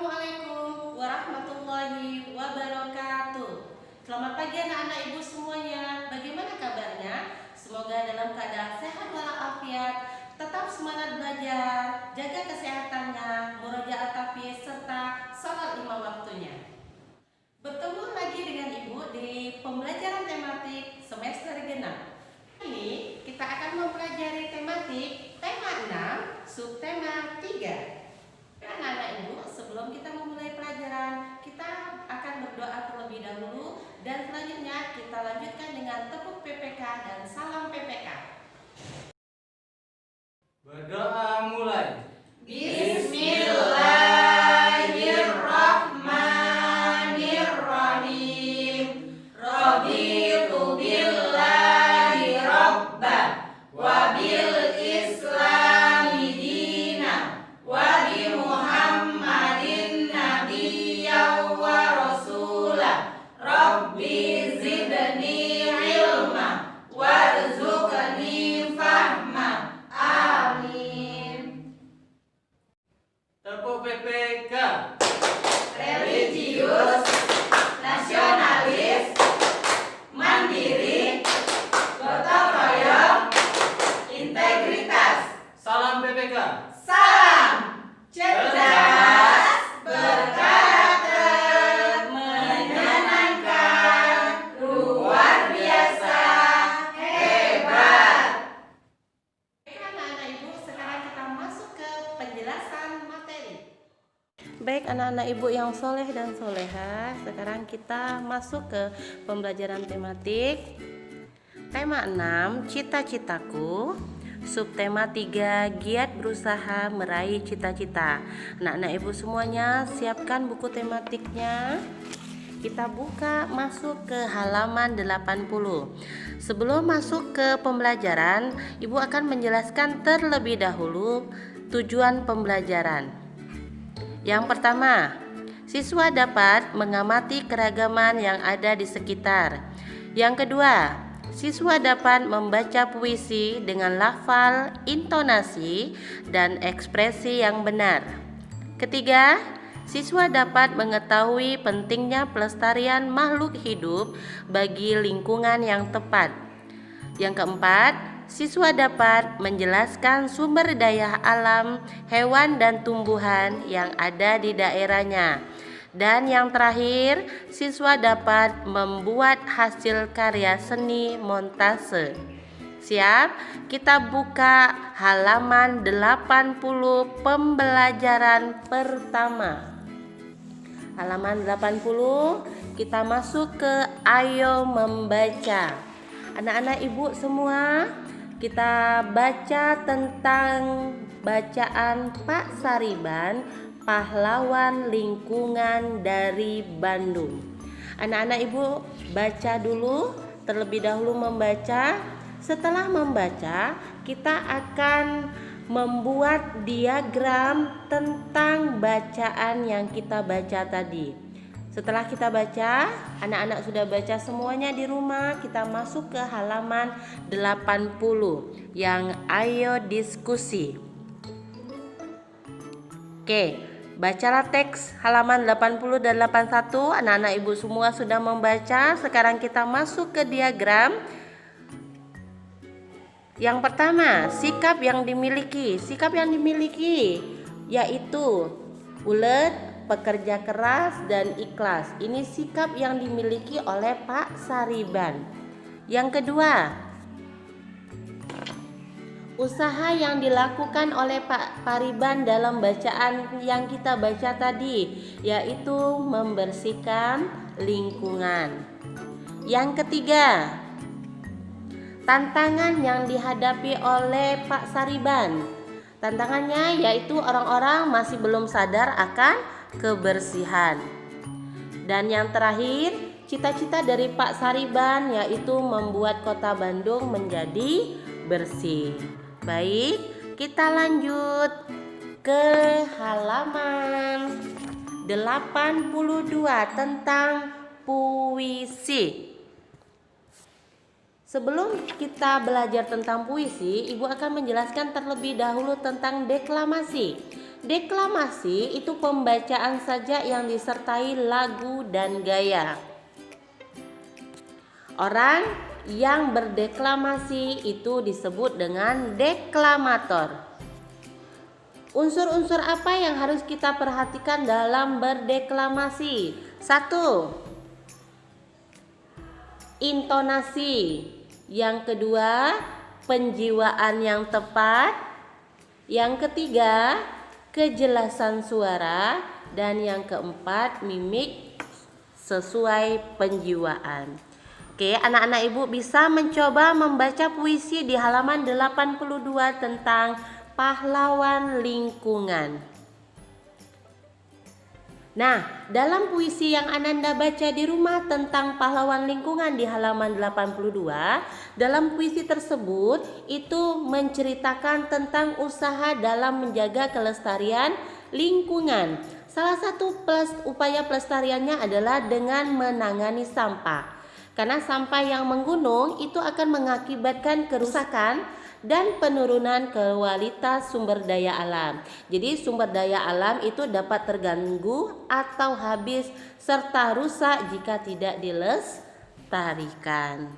Assalamualaikum warahmatullahi wabarakatuh. Selamat pagi anak-anak ibu semuanya. Bagaimana kabarnya? Semoga dalam keadaan sehat walafiat, tetap semangat belajar, jaga kesehatannya, murojaah tahfiz serta salat 5 waktunya. Bertemu lagi dengan ibu di pembelajaran tematik semester genap. Ini kita akan mempelajari tematik tema 6, subtema 3. Anak-anak ibu, sebelum kita memulai pelajaran, kita akan berdoa terlebih dahulu dan selanjutnya kita lanjutkan dengan tepuk PPK dan salam PPK. Berdoa mulai. Bismillahirrahmanirrahim. Raditu billahi rabba wa bil islami dina wa bi Muhammadin nabiyyan wa rasula. Rabbi zidni ilma warzuqni fahma. Amin. Tepuk PPK. Religius, nasionalis, mandiri, gotong royong, integritas. Salam PPK. Salam cerdas, berkarakter, menyenangkan, luar biasa, hebat. Baik anak-anak ibu, sekarang kita masuk ke penjelasan materi. Baik anak-anak ibu yang soleh dan soleha, sekarang kita masuk ke pembelajaran tematik tema 6, cita-citaku. Subtema 3, giat berusaha meraih cita-cita. Anak-anak ibu semuanya siapkan buku tematiknya. Kita buka masuk ke halaman 80. Sebelum masuk ke pembelajaran, ibu akan menjelaskan terlebih dahulu tujuan pembelajaran. Yang pertama, siswa dapat mengamati keragaman yang ada di sekitar. Yang kedua, siswa dapat membaca puisi dengan lafal, intonasi, dan ekspresi yang benar. Ketiga, siswa dapat mengetahui pentingnya pelestarian makhluk hidup bagi lingkungan yang tepat. Yang keempat, siswa dapat menjelaskan sumber daya alam, hewan dan tumbuhan yang ada di daerahnya. Dan yang terakhir, siswa dapat membuat hasil karya seni montase. Siap? Kita buka halaman 80 pembelajaran pertama. Halaman 80, kita masuk ke ayo membaca. Anak-anak ibu semua, kita baca tentang bacaan Pak Sariban, pahlawan lingkungan dari Bandung. Anak-anak ibu baca dulu, terlebih dahulu membaca. Setelah membaca, kita akan membuat diagram tentang bacaan yang kita baca tadi. Setelah kita baca, anak-anak sudah baca semuanya di rumah, kita masuk ke halaman 80 yang ayo diskusi. Oke, bacalah teks halaman 80 dan 81. Anak-anak ibu semua sudah membaca. Sekarang kita masuk ke diagram. Yang pertama, sikap yang dimiliki. Sikap yang dimiliki yaitu ulet, pekerja keras, dan ikhlas. Ini sikap yang dimiliki oleh Pak Sariban. Yang kedua, usaha yang dilakukan oleh Pak Pariban dalam bacaan yang kita baca tadi, yaitu membersihkan lingkungan. Yang ketiga, tantangan yang dihadapi oleh Pak Sariban. Tantangannya yaitu orang-orang masih belum sadar akan kebersihan. Dan yang terakhir, cita-cita dari Pak Sariban yaitu membuat kota Bandung menjadi bersih. Baik, kita lanjut ke halaman 82 tentang puisi. Sebelum kita belajar tentang puisi, Ibu akan menjelaskan terlebih dahulu tentang deklamasi. Deklamasi itu pembacaan saja yang disertai lagu dan gaya. Orang yang berdeklamasi itu disebut dengan deklamator. Unsur-unsur apa yang harus kita perhatikan dalam berdeklamasi? 1. Intonasi. Yang kedua, penjiwaan yang tepat. Yang ketiga, kejelasan suara. Dan yang keempat, mimik sesuai penjiwaan. Oke, anak-anak ibu bisa mencoba membaca puisi di halaman 82 tentang pahlawan lingkungan. Nah, dalam puisi yang Ananda baca di rumah tentang pahlawan lingkungan di halaman 82, dalam puisi tersebut itu menceritakan tentang usaha dalam menjaga kelestarian lingkungan. Salah satu upaya pelestariannya adalah dengan menangani sampah. Karena sampah yang menggunung itu akan mengakibatkan kerusakan dan penurunan kualitas sumber daya alam. Jadi sumber daya alam itu dapat terganggu atau habis serta rusak jika tidak dilestarikan.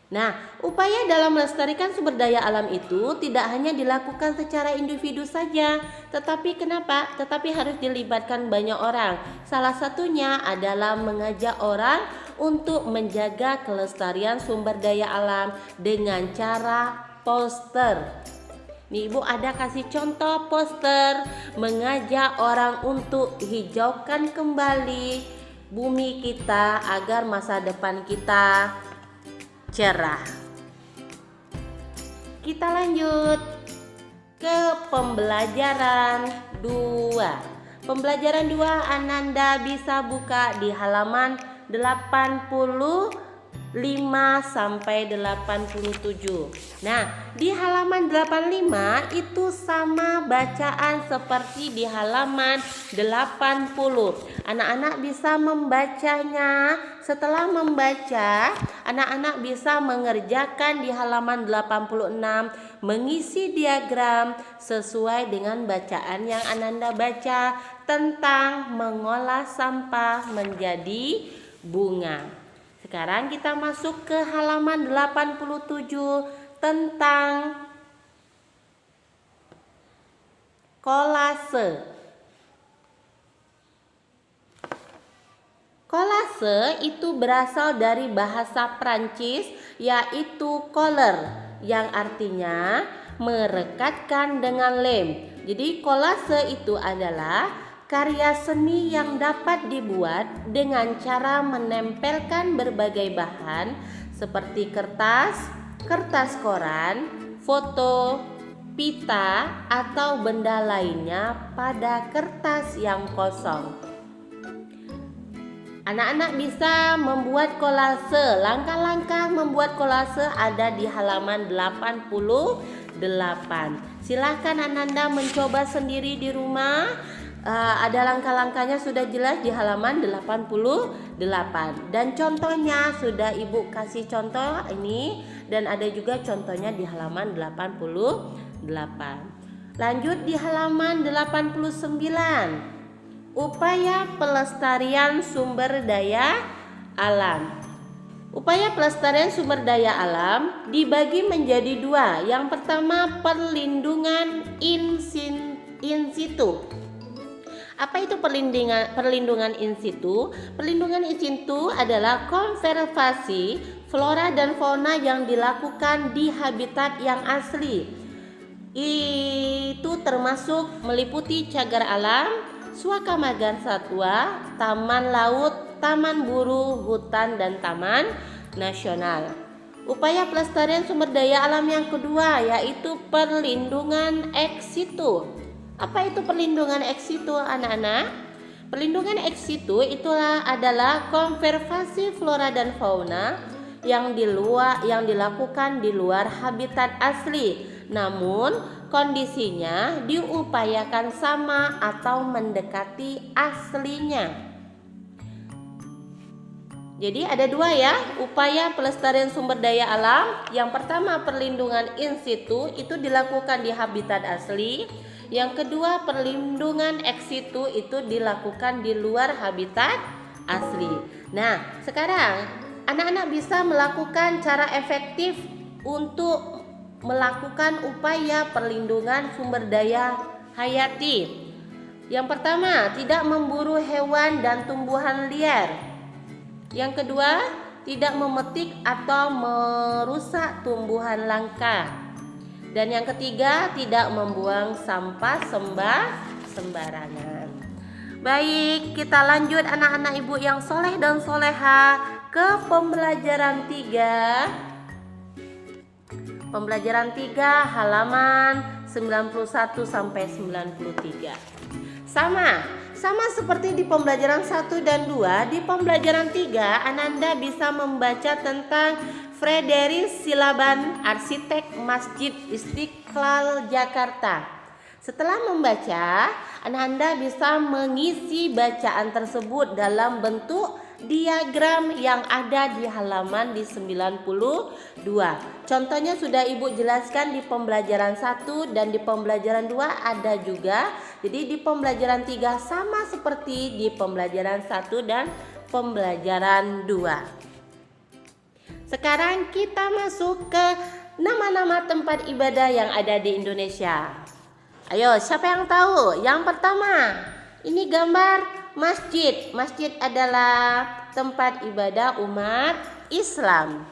Nah, upaya dalam melestarikan sumber daya alam itu tidak hanya dilakukan secara individu saja, tetapi kenapa? Tetapi harus dilibatkan banyak orang. Salah satunya adalah mengajak orang untuk menjaga kelestarian sumber daya alam dengan cara poster. Nih Ibu ada kasih contoh poster mengajak orang untuk hijaukan kembali bumi kita agar masa depan kita cerah. Kita lanjut ke pembelajaran 2. Pembelajaran 2 Ananda bisa buka di halaman 85 sampai 87. Nah, di halaman 85 itu sama bacaan seperti di halaman 80. Anak-anak bisa membacanya. Setelah membaca, anak-anak bisa mengerjakan di halaman 86, mengisi diagram sesuai dengan bacaan yang Ananda baca tentang mengolah sampah menjadi bunga. Sekarang kita masuk ke halaman 87 tentang kolase. Kolase itu berasal dari bahasa Prancis yaitu coller yang artinya merekatkan dengan lem. Jadi kolase itu adalah karya seni yang dapat dibuat dengan cara menempelkan berbagai bahan seperti kertas, kertas koran, foto, pita, atau benda lainnya pada kertas yang kosong. Anak-anak bisa membuat kolase. Langkah-langkah membuat kolase ada di halaman 88. Silahkan Ananda mencoba sendiri di rumah. Ada langkah-langkahnya sudah jelas di halaman 88 dan contohnya sudah Ibu kasih contoh ini dan ada juga contohnya di halaman 88. Lanjut di halaman 89. Upaya pelestarian sumber daya alam. Upaya pelestarian sumber daya alam dibagi menjadi dua. Yang pertama perlindungan in situ. Apa itu perlindungan in situ? Perlindungan in situ adalah konservasi flora dan fauna yang dilakukan di habitat yang asli. Itu termasuk meliputi cagar alam, suaka marga satwa, taman laut, taman buru, hutan, dan taman nasional. Upaya pelestarian sumber daya alam yang kedua yaitu perlindungan ex situ. Apa itu perlindungan ex situ anak-anak? Perlindungan ex situ adalah konservasi flora dan fauna yang dilakukan di luar habitat asli. Namun kondisinya diupayakan sama atau mendekati aslinya. Jadi ada dua ya, upaya pelestarian sumber daya alam. Yang pertama perlindungan in situ itu dilakukan di habitat asli. Yang kedua perlindungan ex situ itu dilakukan di luar habitat asli. Nah, sekarang anak-anak bisa melakukan cara efektif untuk melakukan upaya perlindungan sumber daya hayati. Yang pertama, tidak memburu hewan dan tumbuhan liar. Yang kedua, tidak memetik atau merusak tumbuhan langka. Dan yang ketiga, tidak membuang sampah sembarangan. Baik, kita lanjut anak-anak ibu yang soleh dan soleha ke pembelajaran 3. Pembelajaran 3 halaman 91 sampai 93. Sama seperti di pembelajaran 1 dan 2, di pembelajaran 3 Ananda bisa membaca tentang Frederick Silaban, arsitek Masjid Istiqlal Jakarta. Setelah membaca, Ananda bisa mengisi bacaan tersebut dalam bentuk diagram yang ada di halaman di 92. Contohnya sudah Ibu jelaskan di pembelajaran 1 dan di pembelajaran 2 ada juga. Jadi di pembelajaran 3 sama seperti di pembelajaran 1 dan pembelajaran 2. Sekarang kita masuk ke nama-nama tempat ibadah yang ada di Indonesia. Ayo, siapa yang tahu? Yang pertama, ini gambar masjid. Masjid adalah tempat ibadah umat Islam.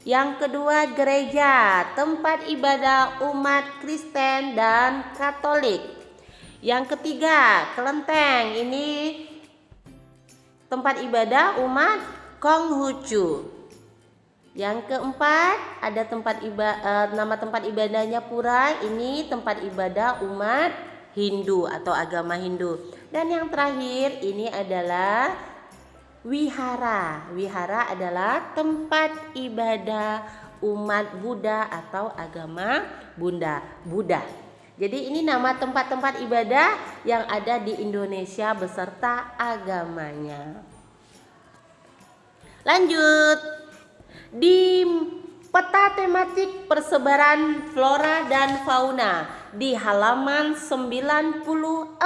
Yang kedua, gereja, tempat ibadah umat Kristen dan Katolik. Yang ketiga, kelenteng, ini tempat ibadah umat Konghucu. Yang keempat, ada nama tempat ibadahnya pura, ini tempat ibadah umat Hindu atau agama Hindu. Dan yang terakhir ini adalah wihara. Wihara adalah tempat ibadah umat Buddha atau agama Buddha. Jadi ini nama tempat-tempat ibadah yang ada di Indonesia beserta agamanya. Lanjut. Di peta tematik persebaran flora dan fauna di halaman 94.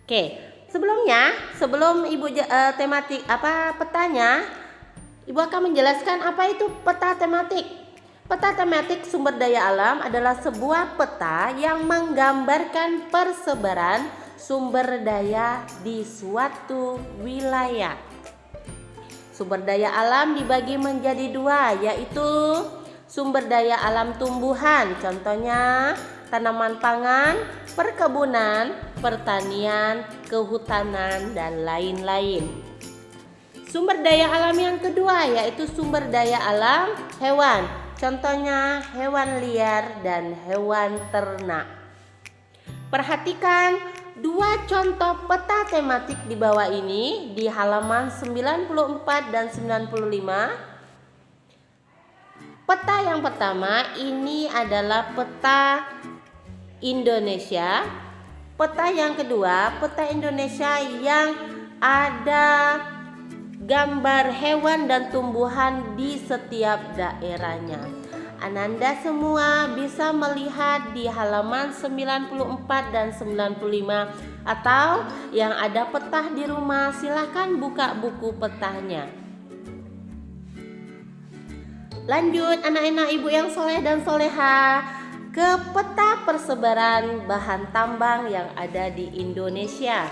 Oke, sebelum Ibu tematik petanya, Ibu akan menjelaskan apa itu peta tematik. Peta tematik sumber daya alam adalah sebuah peta yang menggambarkan persebaran sumber daya di suatu wilayah. Sumber daya alam dibagi menjadi dua, yaitu sumber daya alam tumbuhan, contohnya tanaman pangan, perkebunan, pertanian, kehutanan, dan lain-lain. Sumber daya alam yang kedua yaitu sumber daya alam hewan, contohnya hewan liar dan hewan ternak. Perhatikan dua contoh peta tematik di bawah ini di halaman 94 dan 95. Peta yang pertama ini adalah peta Indonesia. Peta yang kedua, peta Indonesia yang ada gambar hewan dan tumbuhan di setiap daerahnya. Ananda semua bisa melihat di halaman 94 dan 95, atau yang ada peta di rumah silahkan buka buku petanya. Lanjut anak-anak ibu yang soleh dan soleha ke peta persebaran bahan tambang yang ada di Indonesia.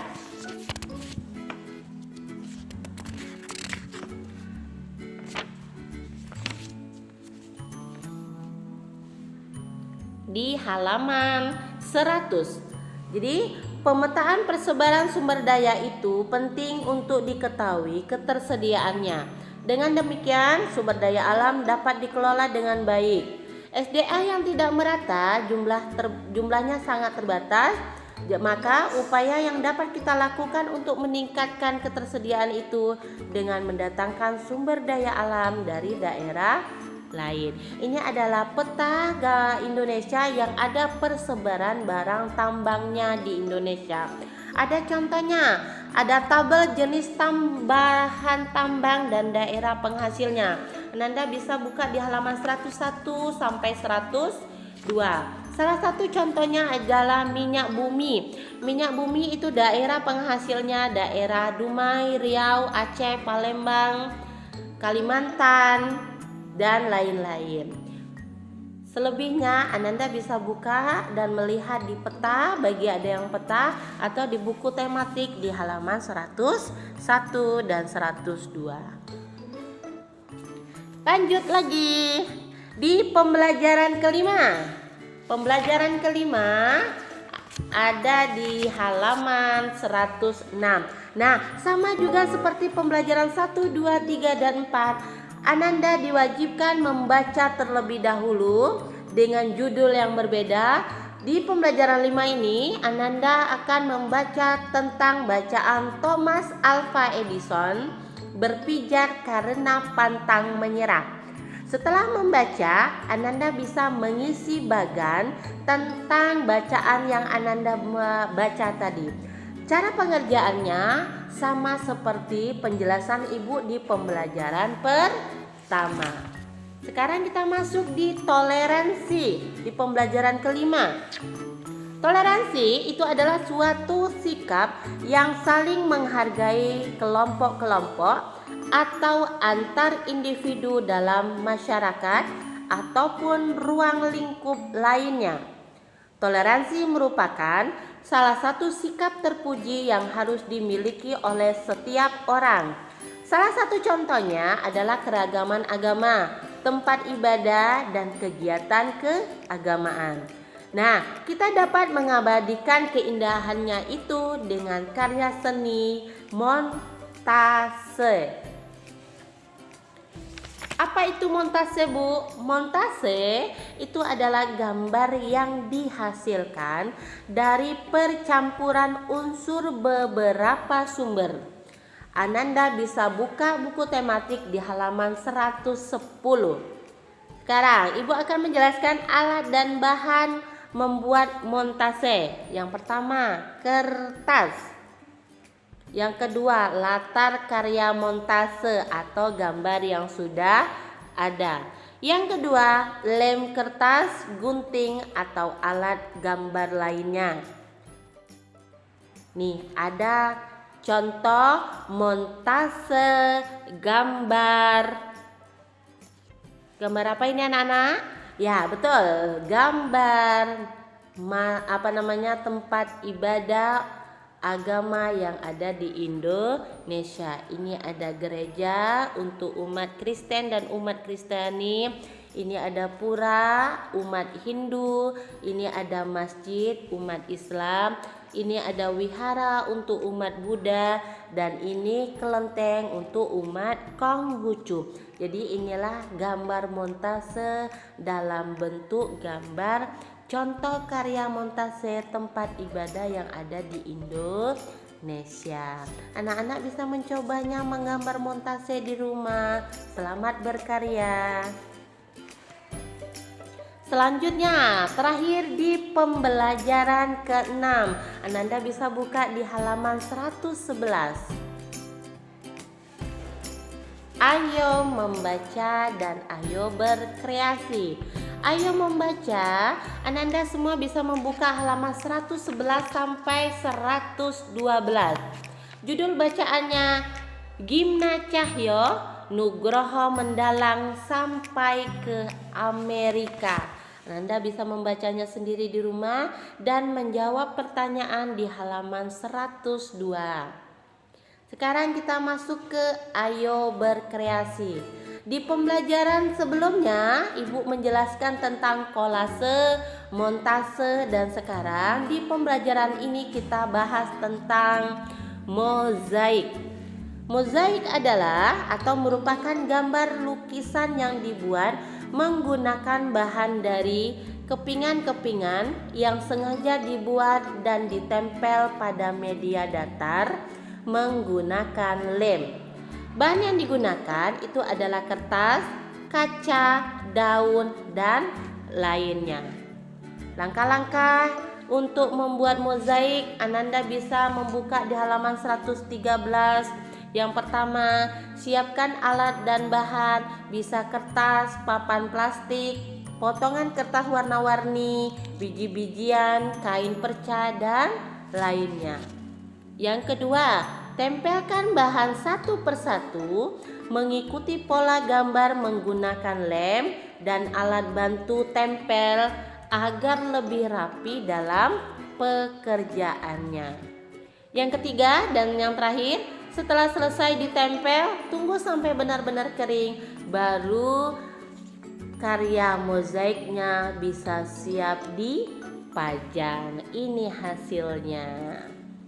Di halaman 100. Jadi pemetaan persebaran sumber daya itu penting untuk diketahui ketersediaannya. Dengan demikian sumber daya alam dapat dikelola dengan baik. SDA yang tidak merata jumlahnya sangat terbatas, maka upaya yang dapat kita lakukan untuk meningkatkan ketersediaan itu dengan mendatangkan sumber daya alam dari daerah lain. Ini adalah peta Indonesia yang ada persebaran barang tambangnya di Indonesia. Ada contohnya, ada tabel jenis tambahan tambang dan daerah penghasilnya. Ananda bisa buka di halaman 101 sampai 102. Salah satu contohnya adalah minyak bumi. Minyak bumi itu daerah penghasilnya daerah Dumai, Riau, Aceh, Palembang, Kalimantan, dan lain-lain. Selebihnya Ananda bisa buka dan melihat di peta bagi ada yang peta atau di buku tematik di halaman 101 dan 102. Lanjut lagi di pembelajaran kelima. Pembelajaran kelima ada di halaman 106. Nah, sama juga seperti pembelajaran 1, 2, 3, dan 4. Ananda diwajibkan membaca terlebih dahulu dengan judul yang berbeda. Di pembelajaran 5 ini, Ananda akan membaca tentang bacaan Thomas Alva Edison, berpijak karena pantang menyerah. Setelah membaca, Ananda bisa mengisi bagan tentang bacaan yang Ananda baca tadi. Cara pengerjaannya sama seperti penjelasan Ibu di pembelajaran pertama. Sekarang kita masuk di toleransi di pembelajaran kelima. Toleransi itu adalah suatu sikap yang saling menghargai kelompok-kelompok atau antar individu dalam masyarakat ataupun ruang lingkup lainnya. Toleransi merupakan salah satu sikap terpuji yang harus dimiliki oleh setiap orang. Salah satu contohnya adalah keragaman agama, tempat ibadah, dan kegiatan keagamaan. Nah, kita dapat mengabadikan keindahannya itu dengan karya seni montase. Apa itu montase, Bu? Montase itu adalah gambar yang dihasilkan dari percampuran unsur beberapa sumber. Ananda bisa buka buku tematik di halaman 110. Sekarang Ibu akan menjelaskan alat dan bahan membuat montase. Yang pertama, kertas. Yang kedua, latar karya montase atau gambar yang sudah ada. Yang kedua, lem kertas, gunting, atau alat gambar lainnya. Nih, ada contoh montase gambar. Gambar apa ini anak-anak? Ya, betul. Gambar tempat ibadah agama yang ada di Indonesia. Ini ada gereja untuk umat Kristen dan umat Kristiani. Ini ada pura umat Hindu. Ini ada masjid umat Islam. Ini ada wihara untuk umat Buddha. Dan ini kelenteng untuk umat Konghucu. Jadi inilah gambar montase dalam bentuk gambar contoh karya montase tempat ibadah yang ada di Indonesia. Anak-anak bisa mencobanya menggambar montase di rumah. Selamat berkarya. Selanjutnya, terakhir di pembelajaran ke-6. Ananda bisa buka di halaman 111. Ayo membaca dan ayo berkreasi. Ayo membaca, Ananda semua bisa membuka halaman 111 sampai 112. Judul bacaannya Gimna Cahyo, Nugroho Mendalang Sampai ke Amerika. Ananda bisa membacanya sendiri di rumah dan menjawab pertanyaan di halaman 102. Sekarang kita masuk ke ayo berkreasi. Di pembelajaran sebelumnya, Ibu menjelaskan tentang kolase, montase, dan sekarang di pembelajaran ini kita bahas tentang mozaik. Mozaik adalah atau merupakan gambar lukisan yang dibuat menggunakan bahan dari kepingan-kepingan yang sengaja dibuat dan ditempel pada media datar menggunakan lem. Bahan yang digunakan itu adalah kertas, kaca, daun, dan lainnya. Langkah-langkah Untuk membuat mozaik, Ananda bisa membuka di halaman 113. Yang pertama, siapkan alat dan bahan, bisa kertas, papan plastik, potongan kertas warna-warni, biji-bijian, kain perca, dan lainnya. Yang kedua, tempelkan bahan satu persatu mengikuti pola gambar menggunakan lem dan alat bantu tempel agar lebih rapi dalam pekerjaannya. Yang ketiga dan yang terakhir, setelah selesai ditempel, tunggu sampai benar-benar kering, baru karya mozaiknya bisa siap dipajang. Ini hasilnya.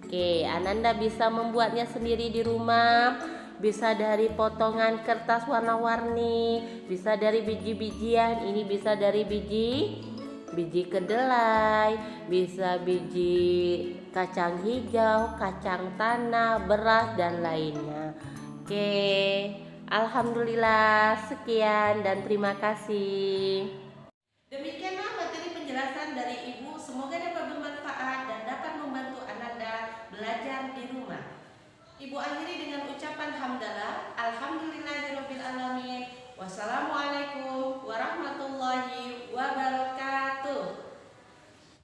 Oke, Ananda bisa membuatnya sendiri di rumah. Bisa dari potongan kertas warna-warni, bisa dari biji-bijian. Ini bisa dari biji kedelai, bisa biji kacang hijau, kacang tanah, beras, dan lainnya. Oke, alhamdulillah, sekian dan terima kasih. Demikianlah materi penjelasan dari Ibu. Semoga dapat bermanfaat dan dapat membantu Ananda belajar di rumah. Ibu akhiri dengan ucapan hamdalah.